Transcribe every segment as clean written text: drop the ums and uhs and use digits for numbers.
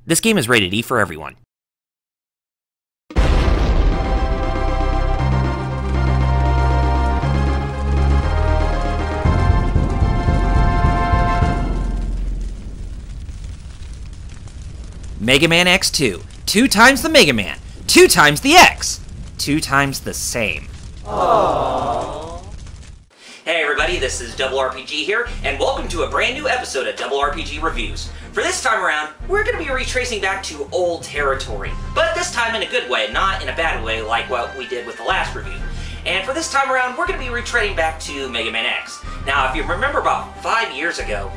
This game is rated E for everyone. Mega Man X2. 2 times the Mega Man. 2 times the X. 2 times the same. Aww. Hey everybody, this is RRPG here, and welcome to a brand new episode of RRPG Reviews. For this time around, we're going to be retracing back to old territory, but this time in a good way, not in a bad way like what we did with the last review. And for this time around, we're going to be retreading back to Mega Man X. Now, if you remember about 5 years ago,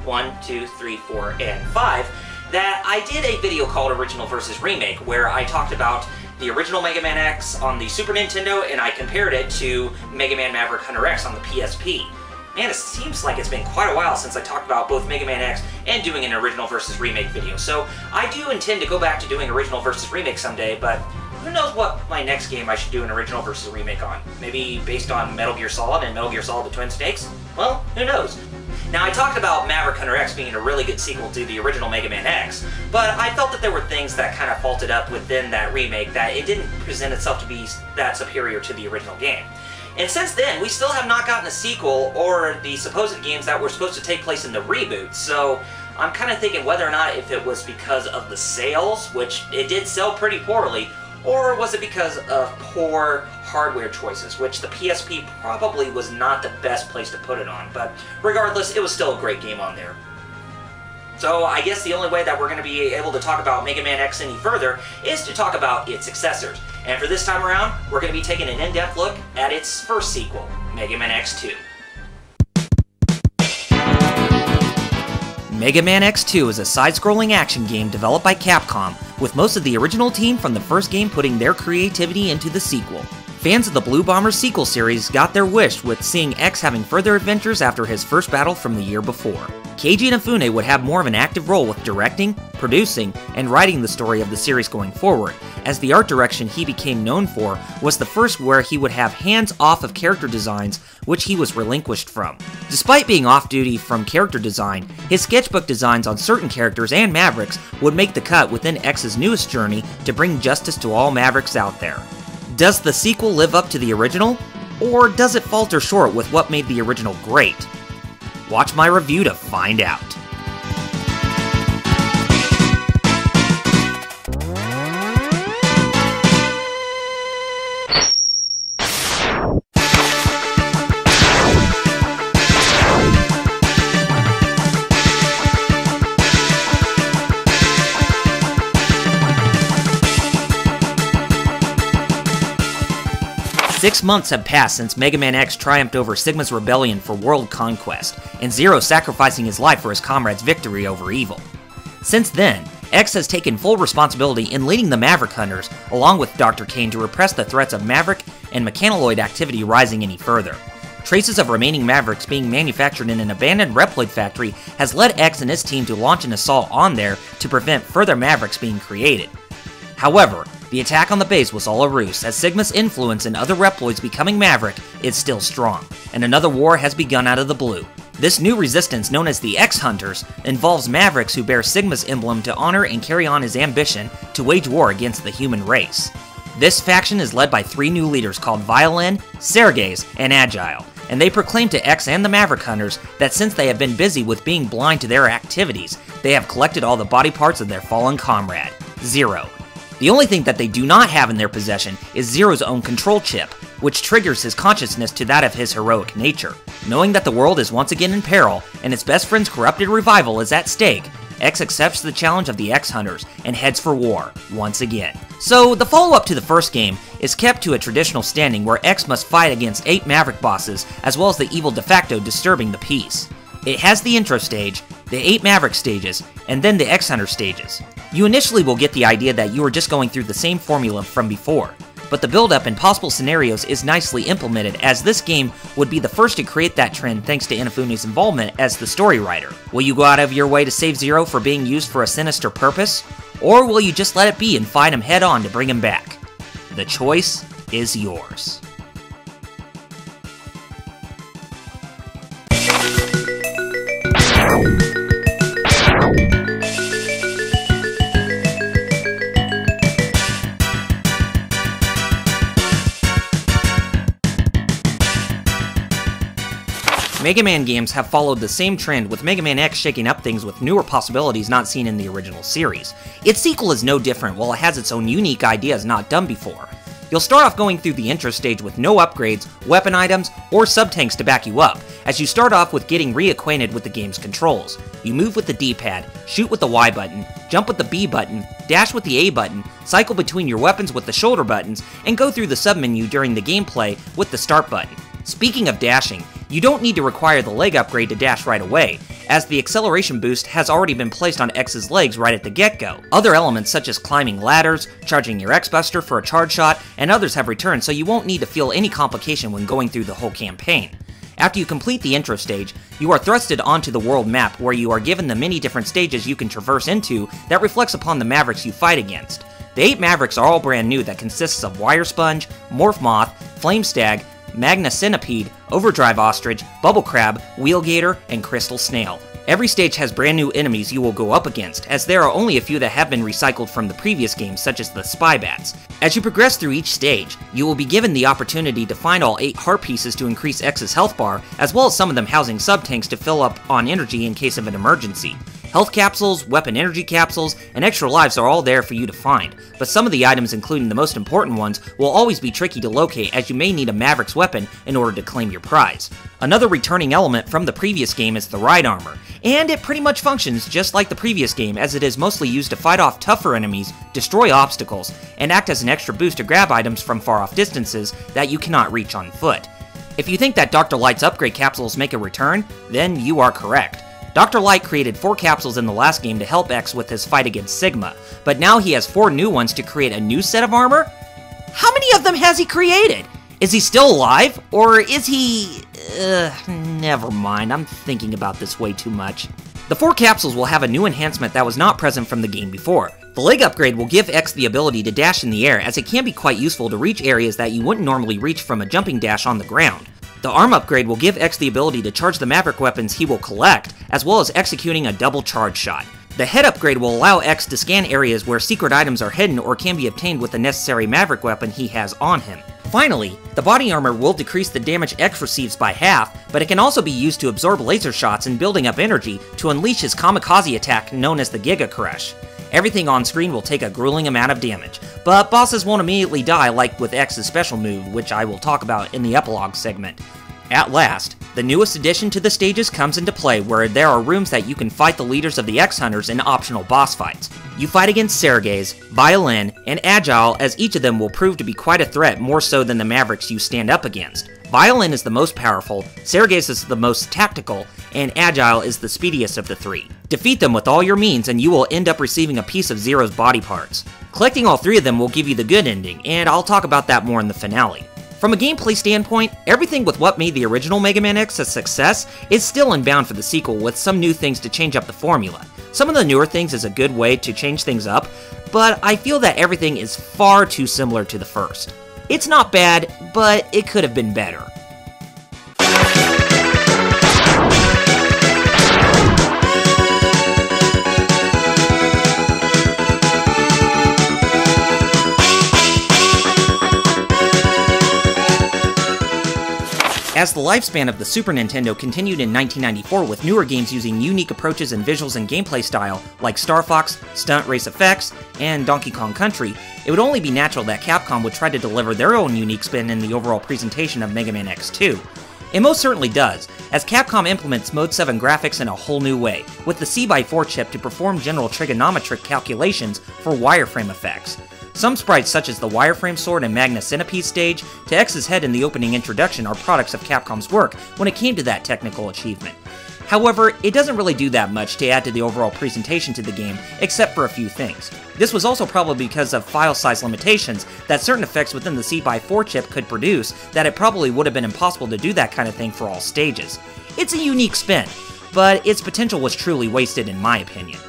1, 2, 3, 4, and 5, that I did a video called Original vs. Remake, where I talked about the original Mega Man X on the Super Nintendo, and I compared it to Mega Man Maverick Hunter X on the PSP. Man, it seems like it's been quite a while since I talked about both Mega Man X and doing an Original vs. Remake video, so I do intend to go back to doing Original vs. Remake someday, but who knows what my next game I should do an Original vs. Remake on? Maybe based on Metal Gear Solid and Metal Gear Solid The Twin Snakes? Well, who knows? Now, I talked about Maverick Hunter X being a really good sequel to the original Mega Man X, but I felt that there were things that kind of faulted up within that remake, that it didn't present itself to be that superior to the original game. And since then, we still have not gotten a sequel or the supposed games that were supposed to take place in the reboot, so I'm kind of thinking whether or not if it was because of the sales, which it did sell pretty poorly, or was it because of poor hardware choices, which the PSP probably was not the best place to put it on, but regardless, it was still a great game on there. So I guess the only way that we're going to be able to talk about Mega Man X any further is to talk about its successors. And for this time around, we're going to be taking an in-depth look at its first sequel, Mega Man X2. Mega Man X2 is a side-scrolling action game developed by Capcom, with most of the original team from the first game putting their creativity into the sequel. Fans of the Blue Bomber sequel series got their wish with seeing X having further adventures after his first battle from the year before. Keiji Inafune would have more of an active role with directing, producing, and writing the story of the series going forward, as the art direction he became known for was the first where he would have hands off of character designs, which he was relinquished from. Despite being off-duty from character design, his sketchbook designs on certain characters and Mavericks would make the cut within X's newest journey to bring justice to all Mavericks out there. Does the sequel live up to the original, or does it falter short with what made the original great? Watch my review to find out. Six months have passed since Mega Man X triumphed over Sigma's rebellion for world conquest, and Zero sacrificing his life for his comrade's victory over evil. Since then, X has taken full responsibility in leading the Maverick Hunters, along with Dr. Kane, to repress the threats of Maverick and Mechanaloid activity rising any further. Traces of remaining Mavericks being manufactured in an abandoned Reploid factory has led X and his team to launch an assault on there to prevent further Mavericks being created. However, the attack on the base was all a ruse, as Sigma's influence in other Reploids becoming Maverick is still strong, and another war has begun out of the blue. This new resistance, known as the X-Hunters, involves Mavericks who bear Sigma's emblem to honor and carry on his ambition to wage war against the human race. This faction is led by 3 new leaders called Violin, Sergei's, and Agile, and they proclaim to X and the Maverick Hunters that since they have been busy with being blind to their activities, they have collected all the body parts of their fallen comrade, Zero. The only thing that they do not have in their possession is Zero's own control chip, which triggers his consciousness to that of his heroic nature. Knowing that the world is once again in peril, and its best friend's corrupted revival is at stake, X accepts the challenge of the X-Hunters and heads for war, once again. So, the follow-up to the first game is kept to a traditional standing where X must fight against 8 Maverick bosses, as well as the evil de facto disturbing the peace. It has the intro stage, the 8 Maverick stages, and then the X-Hunter stages. You initially will get the idea that you are just going through the same formula from before, but the build-up and possible scenarios is nicely implemented, as this game would be the first to create that trend thanks to Inafune's involvement as the story writer. Will you go out of your way to save Zero for being used for a sinister purpose, or will you just let it be and fight him head-on to bring him back? The choice is yours. Mega Man games have followed the same trend, with Mega Man X shaking up things with newer possibilities not seen in the original series. Its sequel is no different, while it has its own unique ideas not done before. You'll start off going through the intro stage with no upgrades, weapon items, or sub-tanks to back you up, as you start off with getting reacquainted with the game's controls. You move with the D-pad, shoot with the Y button, jump with the B button, dash with the A button, cycle between your weapons with the shoulder buttons, and go through the sub-menu during the gameplay with the start button. Speaking of dashing, you don't need to require the leg upgrade to dash right away, as the acceleration boost has already been placed on X's legs right at the get-go. Other elements such as climbing ladders, charging your X-Buster for a charge shot, and others have returned, so you won't need to feel any complication when going through the whole campaign. After you complete the intro stage, you are thrusted onto the world map, where you are given the many different stages you can traverse into that reflects upon the Mavericks you fight against. The 8 Mavericks are all brand new, that consists of Wire Sponge, Morph Moth, Flame Stag, Magna Centipede, Overdrive Ostrich, Bubble Crab, Wheel Gator, and Crystal Snail. Every stage has brand new enemies you will go up against, as there are only a few that have been recycled from the previous games, such as the Spy Bats. As you progress through each stage, you will be given the opportunity to find all 8 heart pieces to increase X's health bar, as well as some of them housing sub-tanks to fill up on energy in case of an emergency. Health capsules, weapon energy capsules, and extra lives are all there for you to find, but some of the items, including the most important ones, will always be tricky to locate, as you may need a Maverick's weapon in order to claim your prize. Another returning element from the previous game is the ride armor, and it pretty much functions just like the previous game, as it is mostly used to fight off tougher enemies, destroy obstacles, and act as an extra boost to grab items from far off distances that you cannot reach on foot. If you think that Dr. Light's upgrade capsules make a return, then you are correct. Dr. Light created 4 capsules in the last game to help X with his fight against Sigma, but now he has 4 new ones to create a new set of armor? How many of them has he created? Is he still alive? Or is he... never mind, I'm thinking about this way too much. The 4 capsules will have a new enhancement that was not present from the game before. The leg upgrade will give X the ability to dash in the air, as it can be quite useful to reach areas that you wouldn't normally reach from a jumping dash on the ground. The arm upgrade will give X the ability to charge the Maverick weapons he will collect, as well as executing a double charge shot. The head upgrade will allow X to scan areas where secret items are hidden or can be obtained with the necessary Maverick weapon he has on him. Finally, the body armor will decrease the damage X receives by half, but it can also be used to absorb laser shots and building up energy to unleash his kamikaze attack known as the Giga Crush. Everything on screen will take a grueling amount of damage, but bosses won't immediately die like with X's special move, which I will talk about in the epilogue segment. At last, the newest addition to the stages comes into play, where there are rooms that you can fight the leaders of the X-Hunters in optional boss fights. You fight against Sergei's, Violin, and Agile, as each of them will prove to be quite a threat, more so than the Mavericks you stand up against. Violin is the most powerful, Sergei's is the most tactical, and Agile is the speediest of the 3. Defeat them with all your means and you will end up receiving a piece of Zero's body parts. Collecting all 3 of them will give you the good ending, and I'll talk about that more in the finale. From a gameplay standpoint, everything with what made the original Mega Man X a success is still inbound for the sequel, with some new things to change up the formula. Some of the newer things is a good way to change things up, but I feel that everything is far too similar to the first. It's not bad, but it could have been better. As the lifespan of the Super Nintendo continued in 1994 with newer games using unique approaches in visuals and gameplay style, like Star Fox, Stunt Race FX, and Donkey Kong Country, it would only be natural that Capcom would try to deliver their own unique spin in the overall presentation of Mega Man X2. It most certainly does, as Capcom implements Mode 7 graphics in a whole new way, with the C/4 chip to perform general trigonometric calculations for wireframe effects. Some sprites such as the Wireframe Sword and Magna Centipede stage to X's head in the opening introduction are products of Capcom's work when it came to that technical achievement. However, it doesn't really do that much to add to the overall presentation to the game, except for a few things. This was also probably because of file size limitations that certain effects within the C/4 chip could produce, that it probably would have been impossible to do that kind of thing for all stages. It's a unique spin, but its potential was truly wasted in my opinion.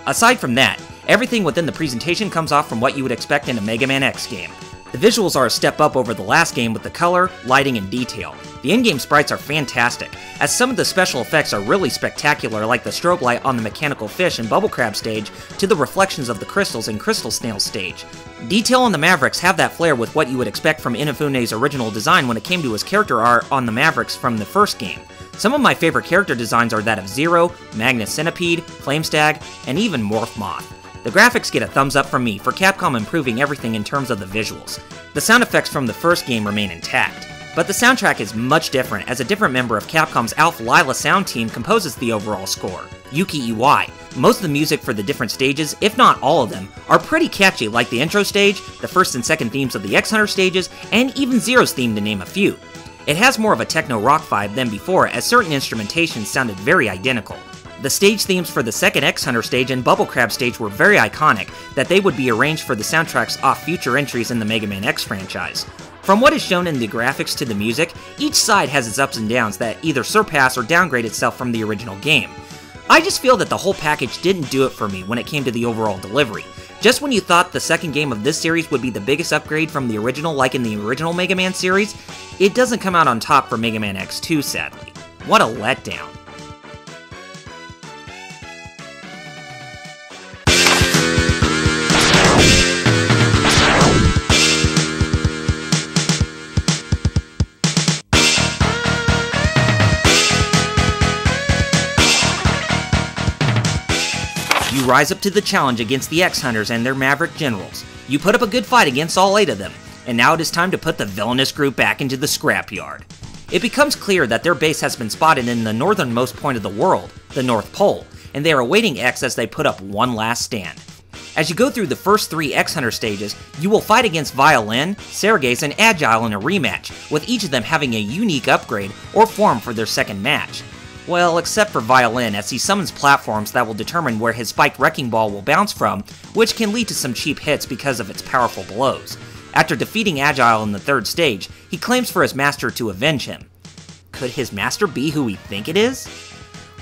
Aside from that, everything within the presentation comes off from what you would expect in a Mega Man X game. The visuals are a step up over the last game with the color, lighting, and detail. The in-game sprites are fantastic, as some of the special effects are really spectacular, like the strobe light on the mechanical fish and bubble crab stage, to the reflections of the crystals in Crystal Snail stage. Detail on the Mavericks have that flair with what you would expect from Inafune's original design when it came to his character art on the Mavericks from the first game. Some of my favorite character designs are that of Zero, Magnus Centipede, Flamestag, and even Morph Moth. The graphics get a thumbs up from me for Capcom improving everything in terms of the visuals. The sound effects from the first game remain intact, but the soundtrack is much different as a different member of Capcom's Alph Lyla sound team composes the overall score, Yuki Iwai. Most of the music for the different stages, if not all of them, are pretty catchy, like the intro stage, the first and second themes of the X Hunter stages, and even Zero's theme to name a few. It has more of a techno-rock vibe than before, as certain instrumentations sounded very identical. The stage themes for the second X Hunter stage and Bubble Crab stage were very iconic, that they would be arranged for the soundtracks off future entries in the Mega Man X franchise. From what is shown in the graphics to the music, each side has its ups and downs that either surpass or downgrade itself from the original game. I just feel that the whole package didn't do it for me when it came to the overall delivery. Just when you thought the second game of this series would be the biggest upgrade from the original like in the original Mega Man series, it doesn't come out on top for Mega Man X2, sadly. What a letdown. You rise up to the challenge against the X-Hunters and their Maverick generals. You put up a good fight against all 8 of them, and now it is time to put the villainous group back into the scrapyard. It becomes clear that their base has been spotted in the northernmost point of the world, the North Pole, and they are awaiting X as they put up one last stand. As you go through the first 3 X-Hunter stages, you will fight against Violin, Serge's, and Agile in a rematch, with each of them having a unique upgrade or form for their second match. Well, except for Violin, as he summons platforms that will determine where his spiked wrecking ball will bounce from, which can lead to some cheap hits because of its powerful blows. After defeating Agile in the 3rd stage, he claims for his master to avenge him. Could his master be who we think it is?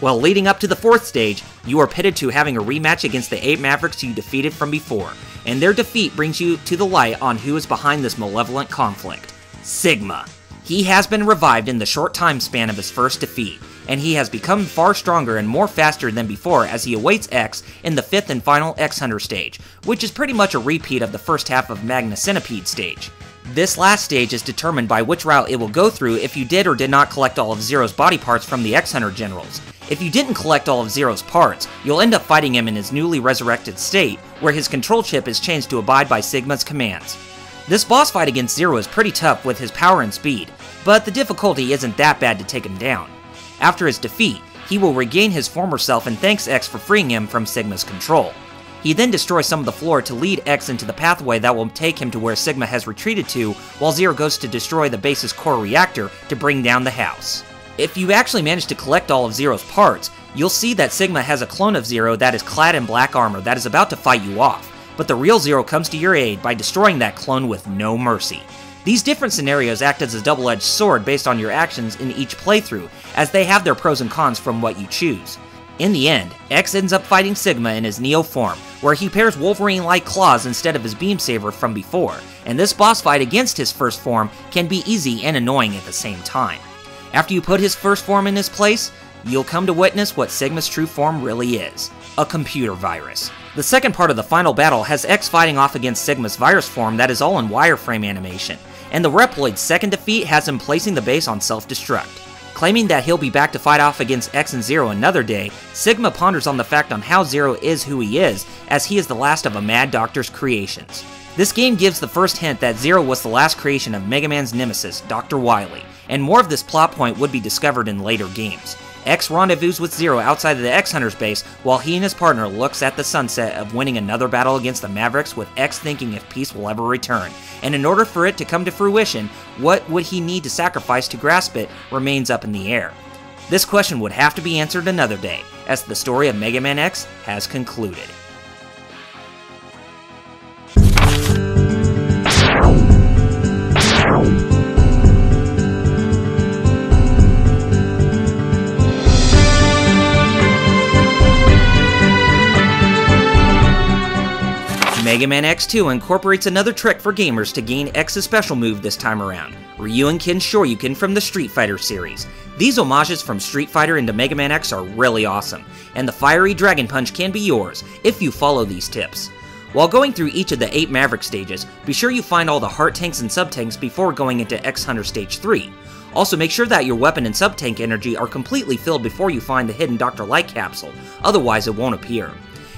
Well, leading up to the 4th stage, you are pitted to having a rematch against the 8 Mavericks you defeated from before, and their defeat brings you to the light on who is behind this malevolent conflict. Sigma. He has been revived in the short time span of his first defeat, and he has become far stronger and more faster than before as he awaits X in the 5th and final X-Hunter stage, which is pretty much a repeat of the first half of Magnus Centipede stage. This last stage is determined by which route it will go through if you did or did not collect all of Zero's body parts from the X-Hunter generals. If you didn't collect all of Zero's parts, you'll end up fighting him in his newly resurrected state, where his control chip is changed to abide by Sigma's commands. This boss fight against Zero is pretty tough with his power and speed, but the difficulty isn't that bad to take him down. After his defeat, he will regain his former self and thanks X for freeing him from Sigma's control. He then destroys some of the floor to lead X into the pathway that will take him to where Sigma has retreated to, while Zero goes to destroy the base's core reactor to bring down the house. If you actually manage to collect all of Zero's parts, you'll see that Sigma has a clone of Zero that is clad in black armor that is about to fight you off, but the real Zero comes to your aid by destroying that clone with no mercy. These different scenarios act as a double-edged sword based on your actions in each playthrough, as they have their pros and cons from what you choose. In the end, X ends up fighting Sigma in his Neo form, where he pairs Wolverine-like claws instead of his beam saber from before, and this boss fight against his first form can be easy and annoying at the same time. After you put his first form in his place, you'll come to witness what Sigma's true form really is: a computer virus. The second part of the final battle has X fighting off against Sigma's virus form that is all in wireframe animation, and the Reploid's second defeat has him placing the base on self-destruct. Claiming that he'll be back to fight off against X and Zero another day, Sigma ponders on the fact on how Zero is who he is, as he is the last of a Mad Doctor's creations. This game gives the first hint that Zero was the last creation of Mega Man's nemesis, Dr. Wily, and more of this plot point would be discovered in later games. X rendezvous with Zero outside of the X-Hunter's base while he and his partner looks at the sunset of winning another battle against the Mavericks, with X thinking if peace will ever return, and in order for it to come to fruition, what would he need to sacrifice to grasp it remains up in the air. This question would have to be answered another day, as the story of Mega Man X has concluded. Mega Man X2 incorporates another trick for gamers to gain X's special move this time around: Ryuken's shoryuken from the Street Fighter series. These homages from Street Fighter into Mega Man X are really awesome, and the fiery Dragon Punch can be yours if you follow these tips. While going through each of the 8 Maverick stages, be sure you find all the heart tanks and sub-tanks before going into X Hunter Stage 3. Also, make sure that your weapon and sub-tank energy are completely filled before you find the hidden Dr. Light capsule, otherwise it won't appear.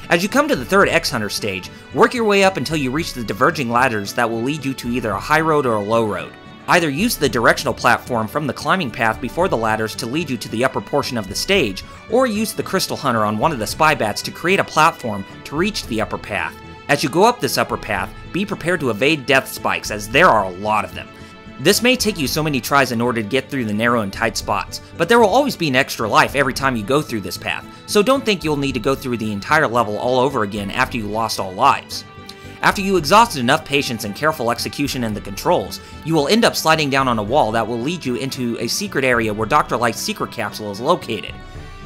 As you come to the third X-Hunter stage, work your way up until you reach the diverging ladders that will lead you to either a high road or a low road. Either use the directional platform from the climbing path before the ladders to lead you to the upper portion of the stage, or use the Crystal Hunter on one of the spy bats to create a platform to reach the upper path. As you go up this upper path, be prepared to evade death spikes, as there are a lot of them. This may take you so many tries in order to get through the narrow and tight spots, but there will always be an extra life every time you go through this path, so don't think you'll need to go through the entire level all over again after you lost all lives. After you exhausted enough patience and careful execution in the controls, you will end up sliding down on a wall that will lead you into a secret area where Dr. Light's secret capsule is located.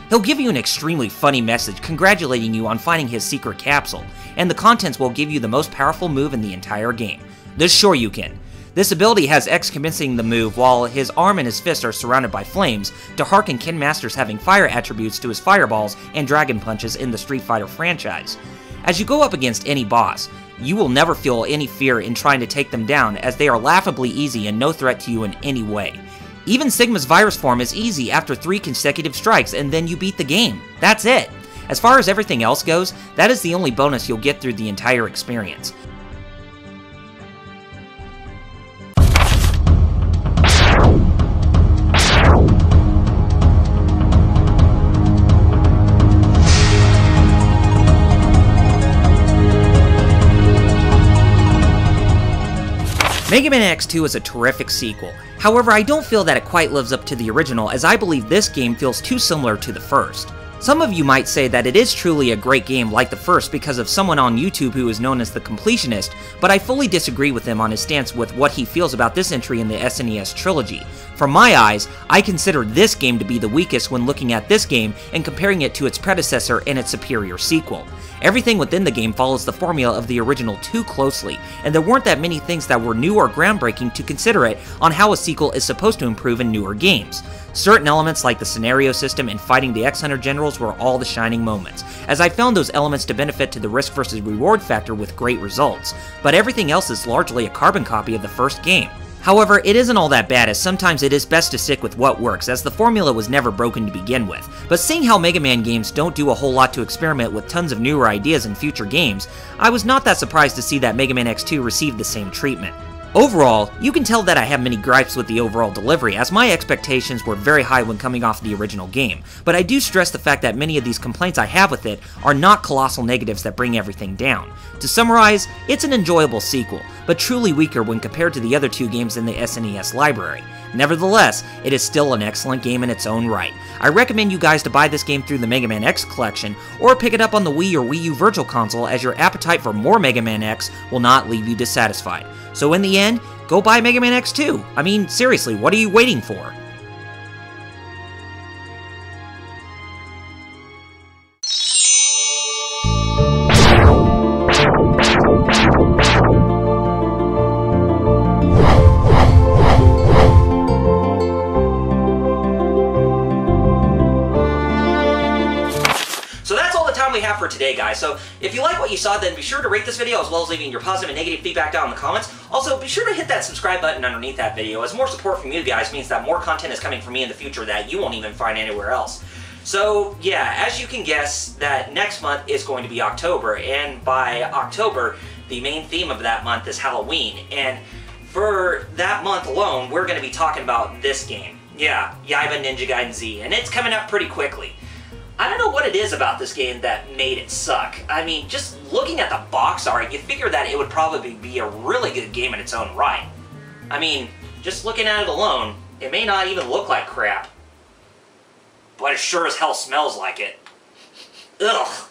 He'll give you an extremely funny message congratulating you on finding his secret capsule, and the contents will give you the most powerful move in the entire game, the shoryuken. This ability has X commencing the move while his arm and his fist are surrounded by flames to harken Ken Masters having fire attributes to his fireballs and dragon punches in the Street Fighter franchise. As you go up against any boss, you will never feel any fear in trying to take them down, as they are laughably easy and no threat to you in any way. Even Sigma's virus form is easy after 3 consecutive strikes, and then you beat the game. That's it! As far as everything else goes, that is the only bonus you'll get through the entire experience. Mega Man X2 is a terrific sequel. However, I don't feel that it quite lives up to the original, as I believe this game feels too similar to the first. Some of you might say that it is truly a great game like the first because of someone on YouTube who is known as the Completionist, but I fully disagree with him on his stance with what he feels about this entry in the SNES trilogy. From my eyes, I consider this game to be the weakest when looking at this game and comparing it to its predecessor and its superior sequel. Everything within the game follows the formula of the original too closely, and there weren't that many things that were new or groundbreaking to consider it on how a sequel is supposed to improve in newer games. Certain elements like the scenario system and fighting the X-Hunter generals were all the shining moments, as I found those elements to benefit to the risk versus reward factor with great results, but everything else is largely a carbon copy of the first game. However, it isn't all that bad, as sometimes it is best to stick with what works, as the formula was never broken to begin with. But seeing how Mega Man games don't do a whole lot to experiment with tons of newer ideas in future games, I was not that surprised to see that Mega Man X2 received the same treatment. Overall, you can tell that I have many gripes with the overall delivery, as my expectations were very high when coming off the original game, but I do stress the fact that many of these complaints I have with it are not colossal negatives that bring everything down. To summarize, it's an enjoyable sequel, but truly weaker when compared to the other 2 games in the SNES library. Nevertheless, it is still an excellent game in its own right. I recommend you guys to buy this game through the Mega Man X collection, or pick it up on the Wii or Wii U Virtual Console, as your appetite for more Mega Man X will not leave you dissatisfied. So in the end, go buy Mega Man X2. I mean, seriously, what are you waiting for? We have for today, guys. So if you like what you saw, then be sure to rate this video, as well as leaving your positive and negative feedback down in the comments. Also, be sure to hit that subscribe button underneath that video, as more support from you guys means that more content is coming from me in the future that you won't even find anywhere else. So yeah, as you can guess, that next month is going to be October, and by October, the main theme of that month is Halloween, and for that month alone, we're going to be talking about this game. Yeah, Yaiba Ninja Gaiden Z, and it's coming up pretty quickly. I don't know what it is about this game that made it suck. I mean, just looking at the box art, you figure that it would probably be a really good game in its own right. I mean, just looking at it alone, it may not even look like crap, but it sure as hell smells like it. Ugh.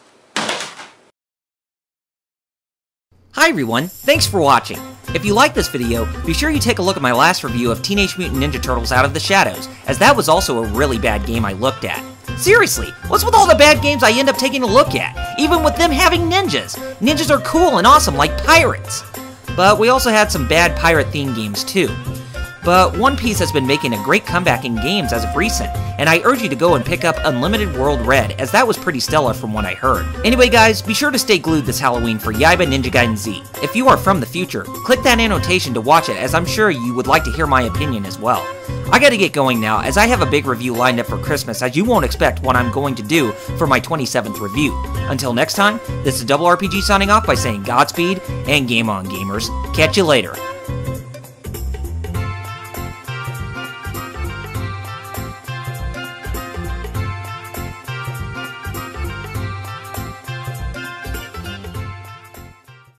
Hi everyone, thanks for watching. If you like this video, be sure you take a look at my last review of Teenage Mutant Ninja Turtles Out of the Shadows, as that was also a really bad game I looked at. Seriously, what's with all the bad games I end up taking a look at, even with them having ninjas? Ninjas are cool and awesome like pirates. But we also had some bad pirate-themed games too. but One Piece has been making a great comeback in games as of recent, and I urge you to go and pick up Unlimited World Red, as that was pretty stellar from what I heard. Anyway guys, be sure to stay glued this Halloween for Yaiba Ninja Gaiden Z. If you are from the future, click that annotation to watch it, as I'm sure you would like to hear my opinion as well. I gotta get going now, as I have a big review lined up for Christmas, as you won't expect what I'm going to do for my 27th review. Until next time, this is Double RPG signing off by saying Godspeed, and game on gamers. Catch you later.